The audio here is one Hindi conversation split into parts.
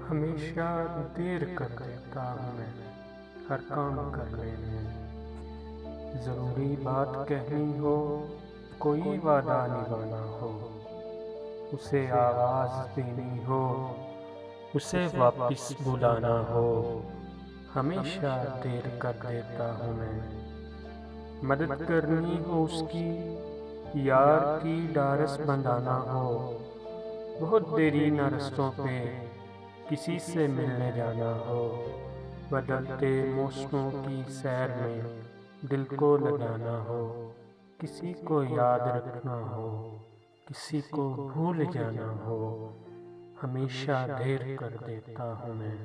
हमेशा देर कर देता हूँ मैं हर काम करने में। ज़रूरी बात कहनी हो, कोई वादा निभाना हो, उसे आवाज़ देनी हो, उसे वापस बुलाना हो, हमेशा देर कर देता हूँ मैं। मदद करनी हो उसकी, यार की डारस बंधाना हो, बहुत देरी न रस्तों पे किसी से मिलने जाना हो, बदलते मौसमों की सैर में दिल को लगाना हो, किसी को याद रखना हो, किसी को भूल जाना हो, हमेशा देर कर देता हूँ मैं।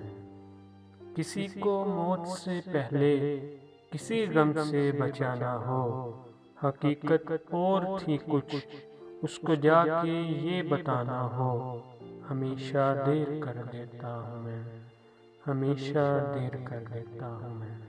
किसी को मौत से पहले किसी गम से बचाना हो, हकीकत और थी कुछ, उसको जाके ये बताना हो, हमेशा देर कर देता हूँ मैं, हमेशा देर कर देता हूँ मैं।